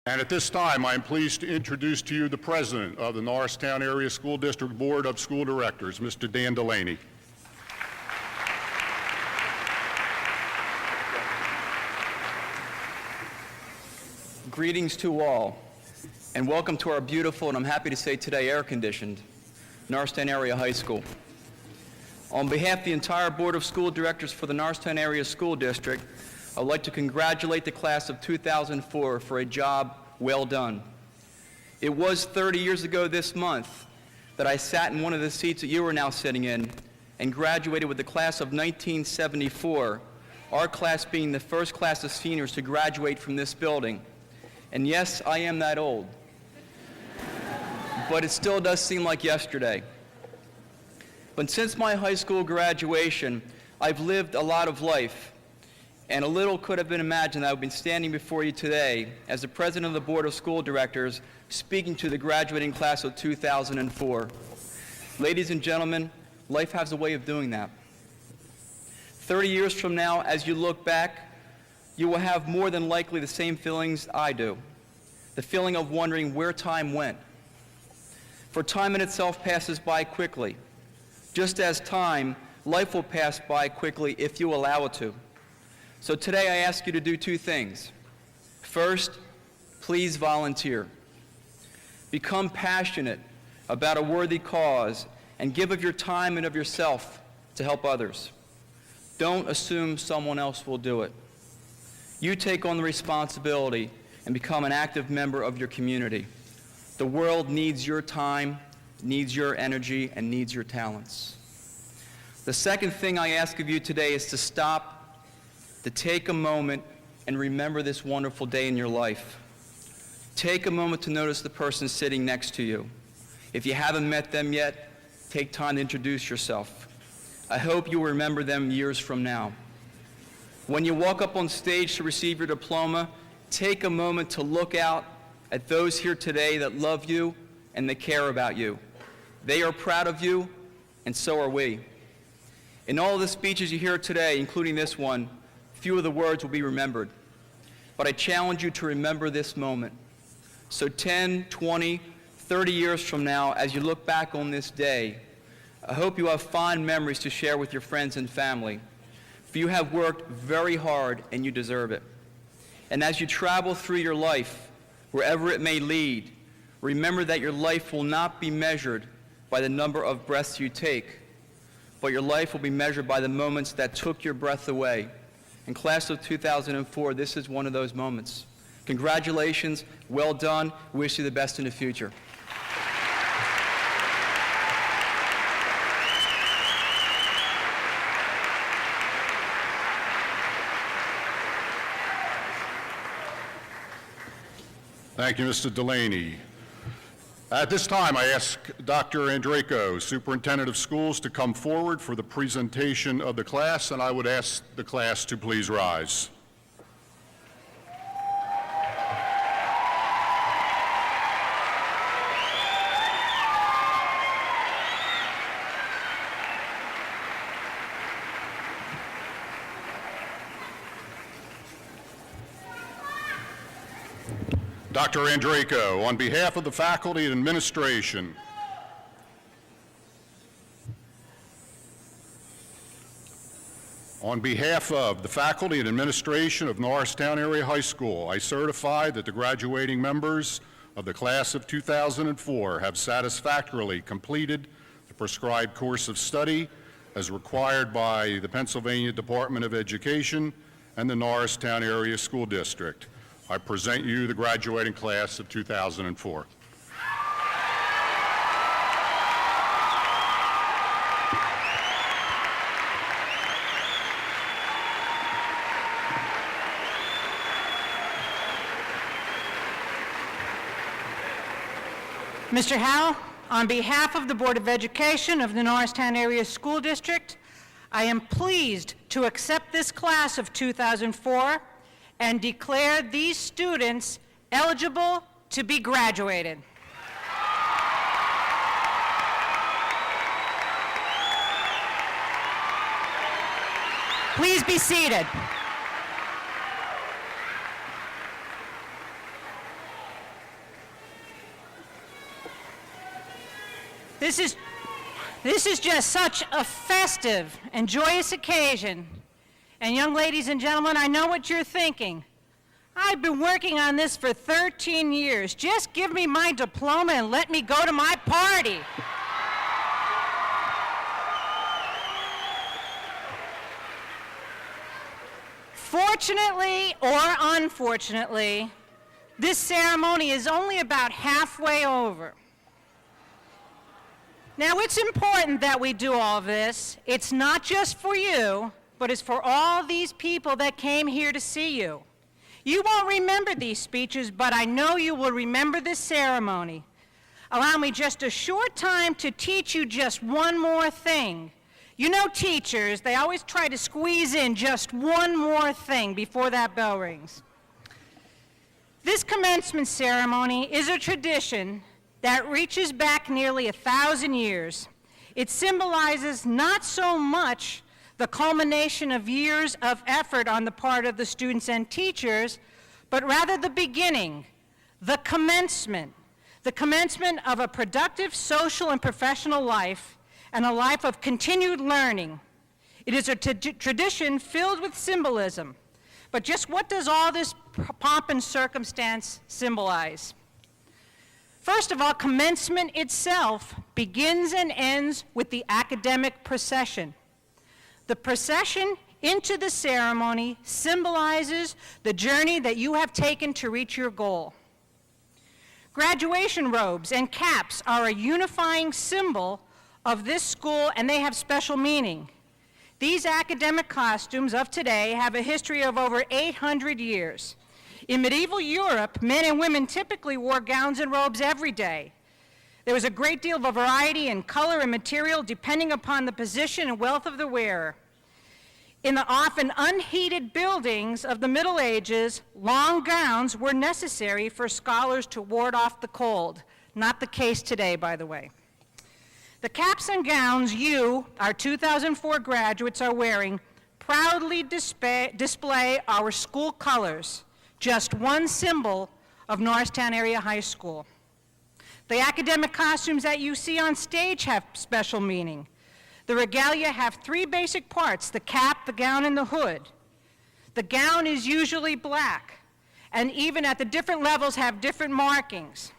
And at this time, I am pleased to introduce to you the President of the Norristown Area School District Board of School Directors, Mr. Dan Delaney. Greetings to all, and welcome to our beautiful, and I'm happy to say today, air-conditioned Norristown Area High School. On behalf of the entire Board of School Directors for the Norristown Area School District, I would like to congratulate the class of 2004 for a job well done. It was 30 years ago this month that I sat in one of the seats that you are now sitting in and graduated with the class of 1974, our class being the first class of seniors to graduate from this building. And yes, I am that old, but it still does seem like yesterday. But since my high school graduation, I've lived a lot of life, and a little could have been imagined that I would be standing before you today as the President of the Board of School Directors speaking to the graduating class of 2004. Ladies and gentlemen, life has a way of doing that. 30 years from now, as you look back, you will have more than likely the same feelings I do. The feeling of wondering where time went. For time in itself passes by quickly. Just as time, life will pass by quickly if you allow it to. So today I ask you to do two things. First, please volunteer. Become passionate about a worthy cause and give of your time and of yourself to help others. Don't assume someone else will do it. You take on the responsibility and become an active member of your community. The world needs your time, needs your energy, and needs your talents. The second thing I ask of you today is to stop, to take a moment and remember this wonderful day in your life. Take a moment to notice the person sitting next to you. If you haven't met them yet, take time to introduce yourself. I hope you will remember them years from now. When you walk up on stage to receive your diploma, take a moment to look out at those here today that love you and that care about you. They are proud of you, and so are we. In all of the speeches you hear today, including this one, few of the words will be remembered. But I challenge you to remember this moment. So 10, 20, 30 years from now, as you look back on this day, I hope you have fond memories to share with your friends and family. For you have worked very hard and you deserve it. And as you travel through your life, wherever it may lead, remember that your life will not be measured by the number of breaths you take, but your life will be measured by the moments that took your breath away. In class of 2004, this is one of those moments. Congratulations, well done, wish you the best in the future. Thank you, Mr. Delaney. At this time, I ask Dr. Andreyko, Superintendent of Schools, to come forward for the presentation of the class, and I would ask the class to please rise. Dr. Andreyko, on behalf of the faculty and administration, on behalf of the faculty and administration of Norristown Area High School, I certify that the graduating members of the class of 2004 have satisfactorily completed the prescribed course of study as required by the Pennsylvania Department of Education and the Norristown Area School District. I present you the graduating class of 2004. Mr. Howell, on behalf of the Board of Education of the Norristown Area School District, I am pleased to accept this class of 2004 and declare these students eligible to be graduated. Please be seated. This is just such a festive and joyous occasion. And young ladies and gentlemen, I know what you're thinking. I've been working on this for 13 years. Just give me my diploma and let me go to my party. Fortunately or unfortunately, this ceremony is only about halfway over. Now, it's important that we do all this. It's not just for you, but it's for all these people that came here to see you. You won't remember these speeches, but I know you will remember this ceremony. Allow me just a short time to teach you just one more thing. You know teachers, they always try to squeeze in just one more thing before that bell rings. This commencement ceremony is a tradition that reaches back nearly 1,000 years. It symbolizes not so much the culmination of years of effort on the part of the students and teachers, but rather the beginning, the commencement of a productive social and professional life and a life of continued learning. It is a tradition filled with symbolism. But just what does all this pomp and circumstance symbolize? First of all, commencement itself begins and ends with the academic procession. The procession into the ceremony symbolizes the journey that you have taken to reach your goal. Graduation robes and caps are a unifying symbol of this school, and they have special meaning. These academic costumes of today have a history of over 800 years. In medieval Europe, men and women typically wore gowns and robes every day. There was a great deal of variety in color and material depending upon the position and wealth of the wearer. In the often unheated buildings of the Middle Ages, long gowns were necessary for scholars to ward off the cold. Not the case today, by the way. The caps and gowns you, our 2004 graduates, are wearing proudly display our school colors, just one symbol of Norristown Area High School. The academic costumes that you see on stage have special meaning. The regalia have three basic parts: the cap, the gown, and the hood. The gown is usually black, and even at the different levels have different markings.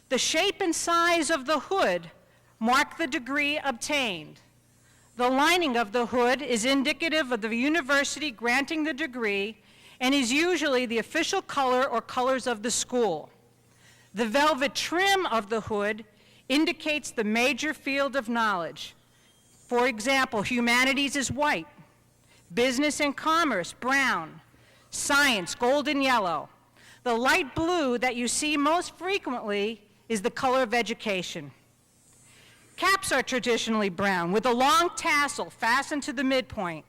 The shape and size of the hood mark the degree obtained. The lining of the hood is indicative of the university granting the degree and is usually the official color or colors of the school. The velvet trim of the hood indicates the major field of knowledge. For example, humanities is white, business and commerce, brown, science, gold and yellow. The light blue that you see most frequently is the color of education. Caps are traditionally brown with a long tassel fastened to the midpoint.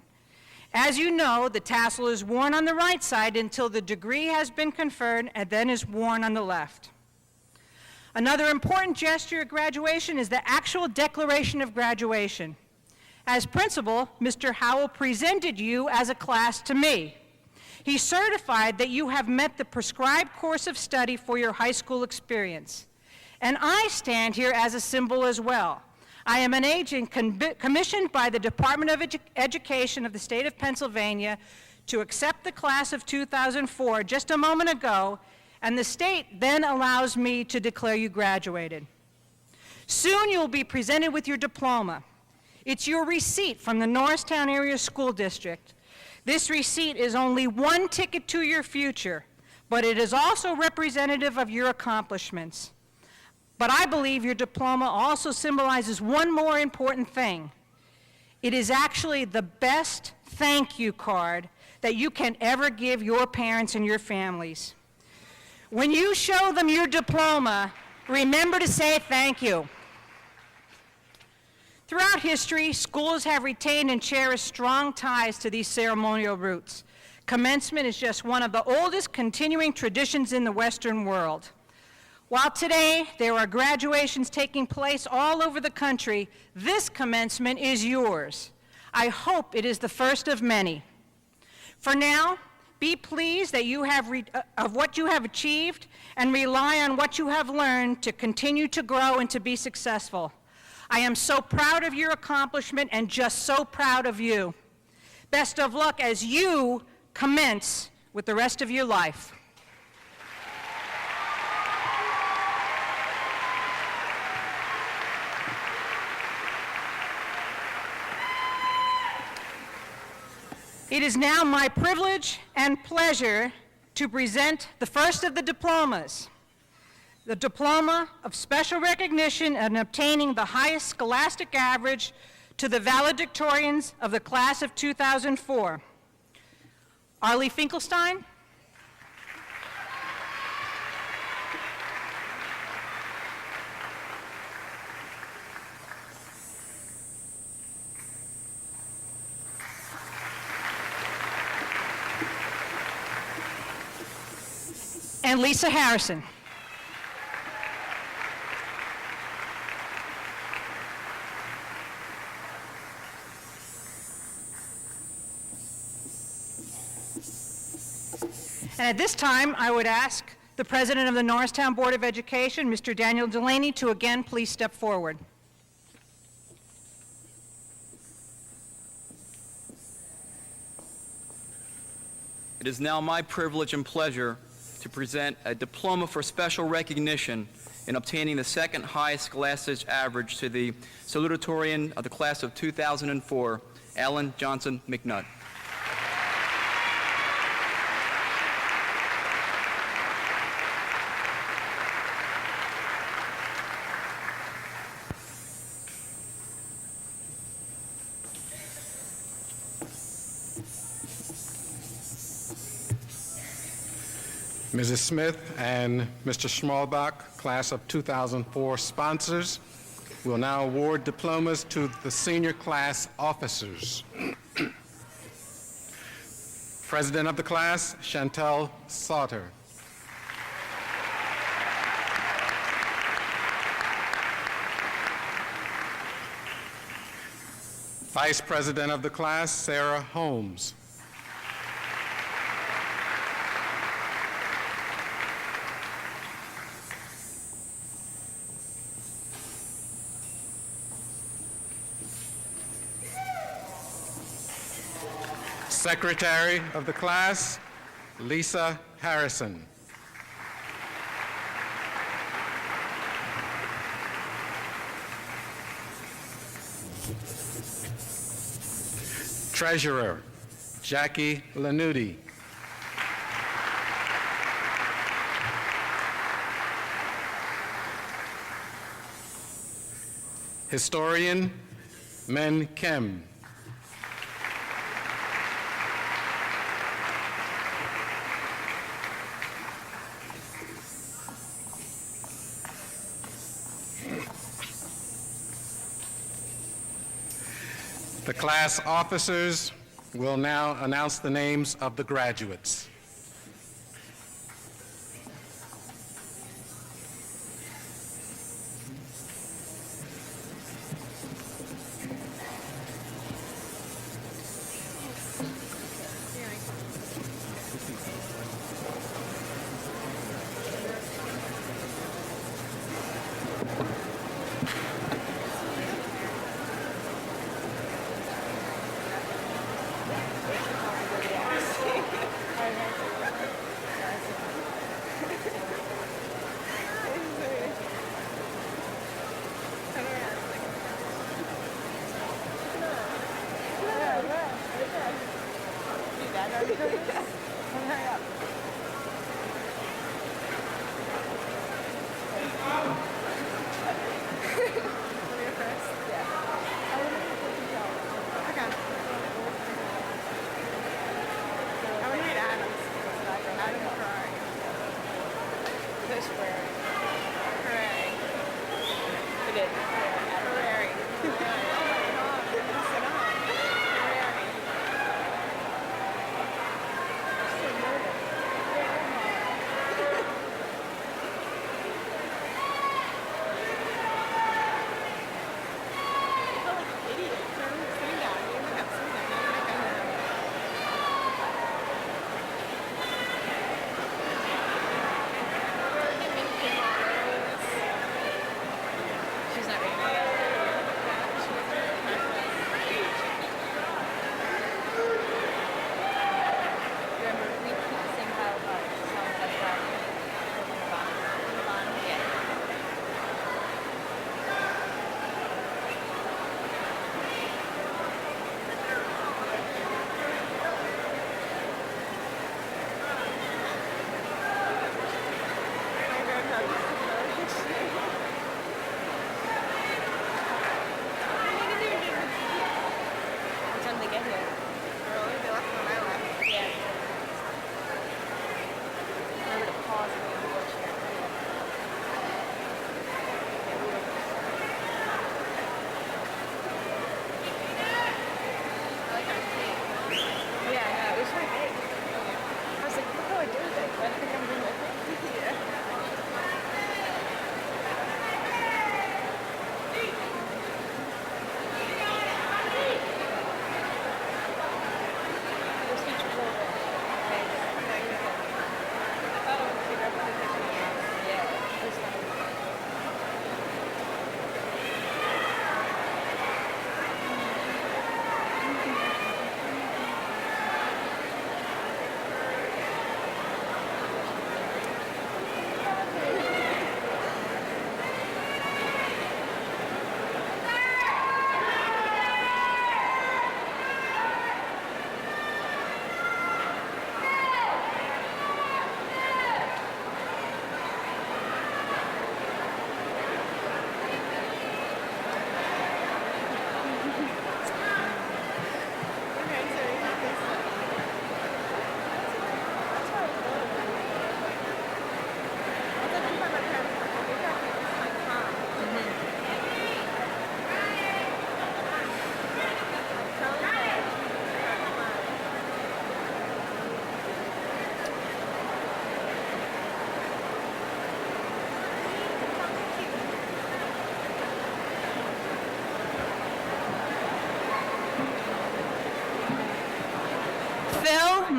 As you know, the tassel is worn on the right side until the degree has been conferred and then is worn on the left. Another important gesture at graduation is the actual declaration of graduation. As principal, Mr. Howell presented you as a class to me. He certified that you have met the prescribed course of study for your high school experience. And I stand here as a symbol as well. I am an agent commissioned by the Department of Education of the state of Pennsylvania to accept the class of 2004 just a moment ago, and the state then allows me to declare you graduated. Soon you'll be presented with your diploma. It's your receipt from the Norristown Area School District. This receipt is only one ticket to your future, but it is also representative of your accomplishments. But I believe your diploma also symbolizes one more important thing. It is actually the best thank you card that you can ever give your parents and your families. When you show them your diploma, remember to say thank you. Throughout history, schools have retained and cherished strong ties to these ceremonial roots. Commencement is just one of the oldest continuing traditions in the Western world. While today there are graduations taking place all over the country, this commencement is yours. I hope it is the first of many. For now, Be pleased that you have of what you have achieved and rely on what you have learned to continue to grow and to be successful. I am so proud of your accomplishment and just so proud of you. Best of luck as you commence with the rest of your life. It is now my privilege and pleasure to present the first of the diplomas, the Diploma of Special Recognition in obtaining the highest scholastic average to the valedictorians of the class of 2004. Arlie Finkelstein, and Lisa Harrison. And at this time, I would ask the President of the Norristown Board of Education, Mr. Daniel Delaney, to again please step forward. It is now my privilege and pleasure to present a diploma for special recognition in obtaining the second highest scholastic average to the salutatorian of the class of 2004, Alan Johnson McNutt. Mrs. Smith and Mr. Schmalbach, class of 2004 sponsors, will now award diplomas to the senior class officers. President of the class, Chantel Sauter. Vice President of the class, Sarah Holmes. Secretary of the class, Lisa Harrison. Treasurer, Jackie Lanuti. Historian, Men Kim. The class officers will now announce the names of the graduates.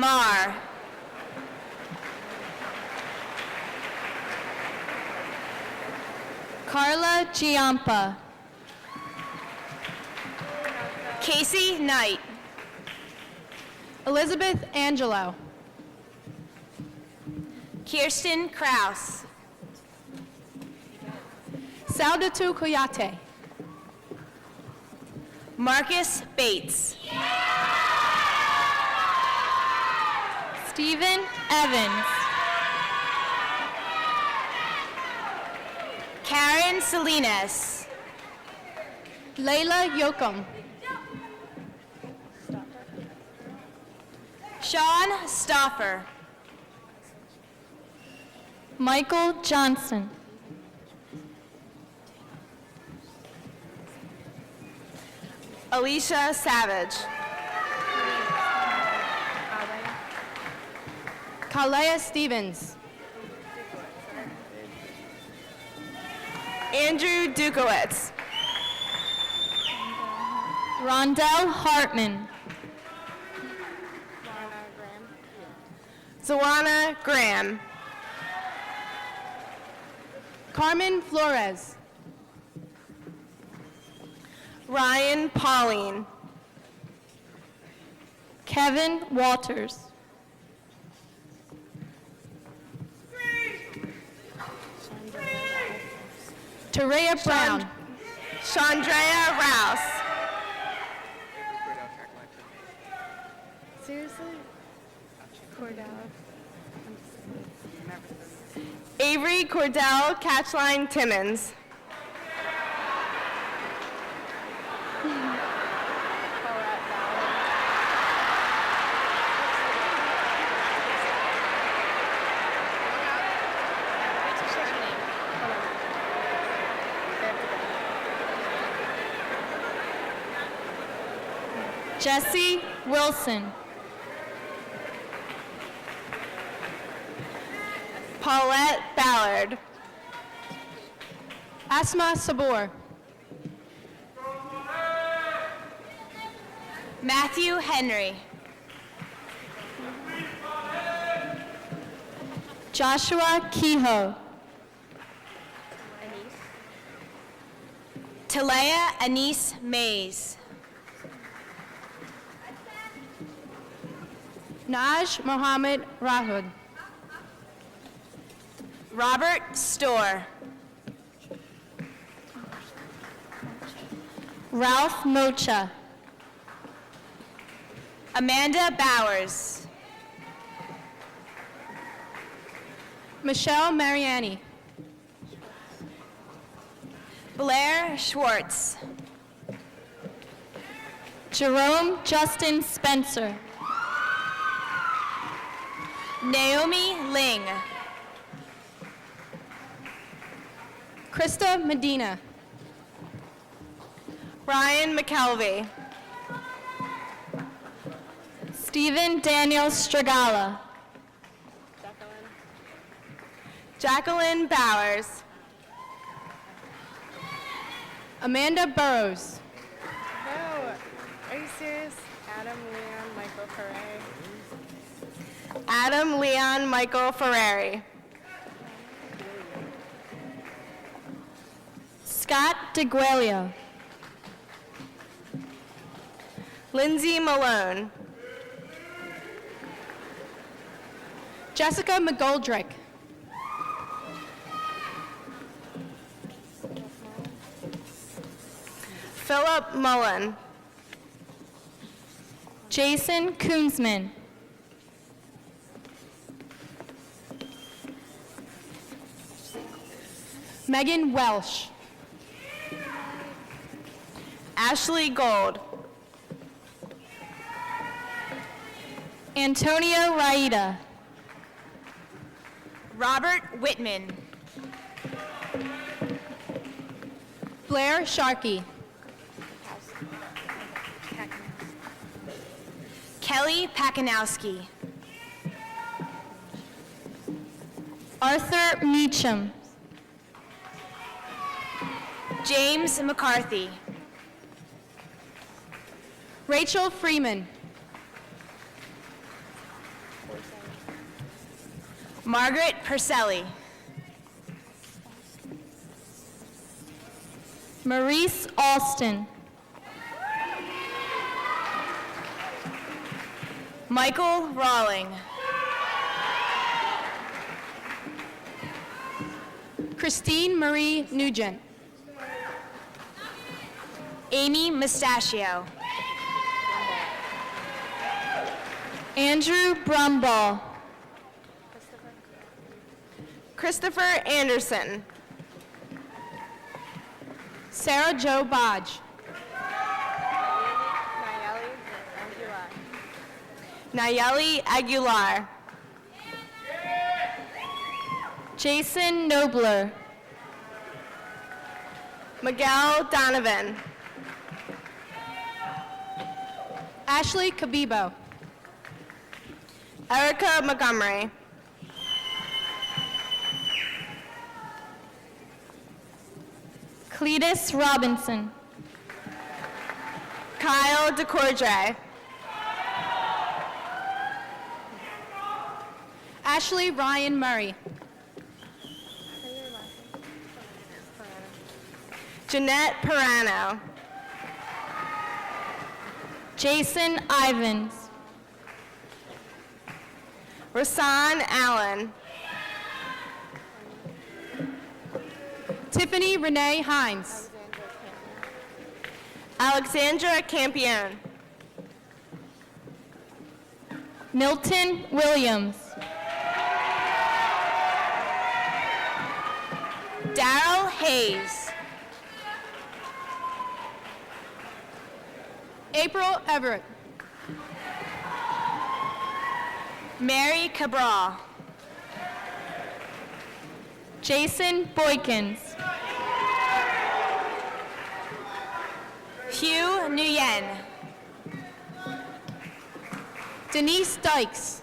Marr. Carla Giampa. Casey Knight. Elizabeth Angelo. Kirsten Kraus. Saudatu Koyate. Marcus Bates. Stephen Evans. Karen Salinas. Layla Yokum. Sean Stauffer. Michael Johnson. Alicia Savage. Kalea Stevens. Andrew Dukowitz. Rondell Hartman. Zawana Graham. Carmen Flores. Ryan Pauline. Kevin Walters. Terea Brown. Chandrea Rouse. Seriously? Cordell. Avery Cordell Catchline Timmons. Jesse Wilson. Paulette Ballard. Asma Sabor. Matthew Henry. Joshua Kehoe. Talea Anise Mays. Naj Mohammed Rahud. Robert Storr. Ralph Mocha. Amanda Bowers. Michelle Mariani. Blair Schwartz. Jerome Justin Spencer. Naomi Ling. Krista Medina. Ryan McKelvey. Stephen Daniel Stragala. Jacqueline Bowers. Amanda Burrows. No, are you serious? Adam Leon Michael Ferrari. Adam Leon Michael Ferrari. Scott DeGuelio. Lindsay Malone. Jessica McGoldrick. Philip Mullen. Jason Koonsman. Megan Welsh. Ashley Gold. Antonio Raida. Robert Whitman. Blair Sharkey. Kelly Pakanowski. Arthur Meacham. James McCarthy. Rachel Freeman. Margaret Purcelli. Maurice Alston. Michael Rawling. Christine Marie Nugent. Amy Mustachio. Andrew Brumball. Christopher Anderson. Sarah Jo Bodge. Nayeli Aguilar. Jason Nobler. Miguel Donovan. Ashley Kabibo. Erica Montgomery. Cletus Robinson. Kyle DeCordre. Ashley Ryan Murray. Jeanette Perano. Jason Ivans. Rasan Allen. Tiffany Renee Hines. Alexandra Campione. Milton Williams. Daryl Hayes. April Everett. Mary Cabral. Jason Boykins. Hugh Nguyen. Denise Dykes.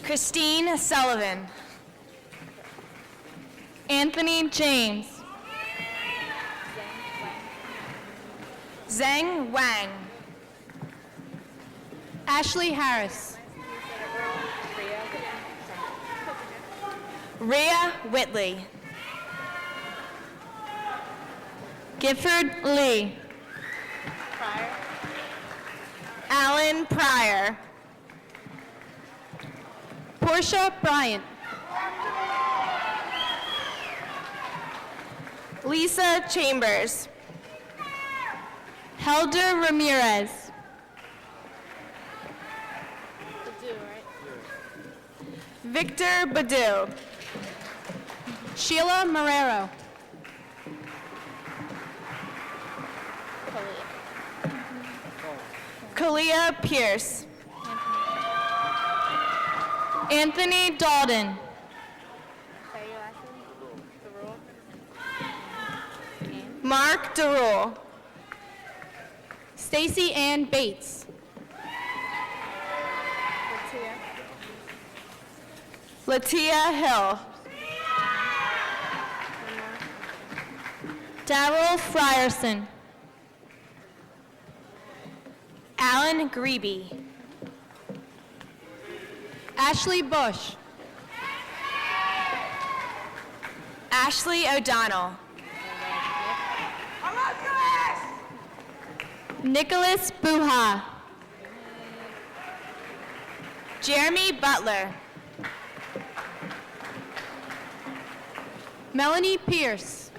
Christine Sullivan. Anthony James. Zheng Wang. Ashley Harris. Rhea Whitley. Gifford Lee. Alan Pryor. Portia Bryant. Lisa Chambers. Helder Ramirez. Victor Badu. Sheila Marrero. Kalia Pierce. Anthony Dalton. Mark DeRule. Stacy Ann Bates. Latia Hill. Daryl Frierson. Alan Grebe. Ashley Bush. Ashley O'Donnell. Nicholas Buha. Jeremy Butler. Melanie Pierce.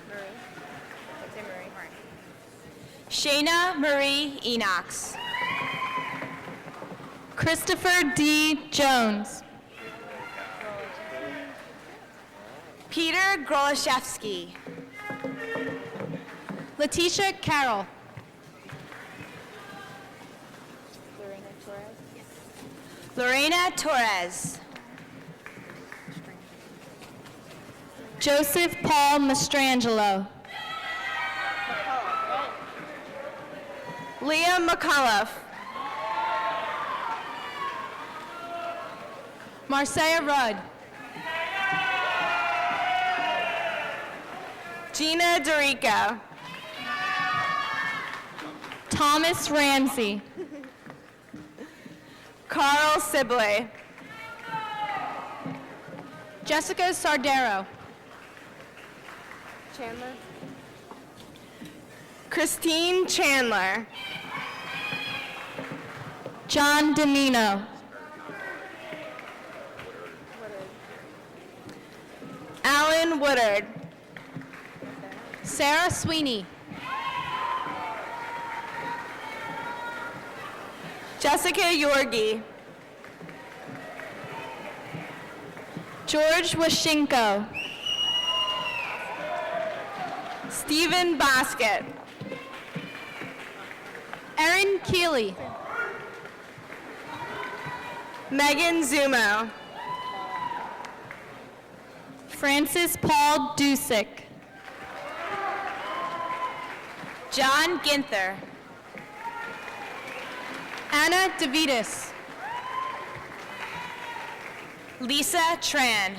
Shayna Marie Enox. Christopher D. Jones. Peter Grolashevsky. Letitia Carroll. Lorena Torres. Joseph Paul Mastrangelo. Liam McCullough. Marcia Rudd. Gina Dorico. Thomas Ramsey. Carl Sibley. Jessica Sardero. Chandler. Christine Chandler. John Domino. Alan Woodard. Sarah Sweeney. Jessica Yorgi. George Washinko. Stephen Basket. Erin Keeley. Megan Zumo. Francis Paul Dusick. John Ginther. Anna DeVitis. Lisa Tran.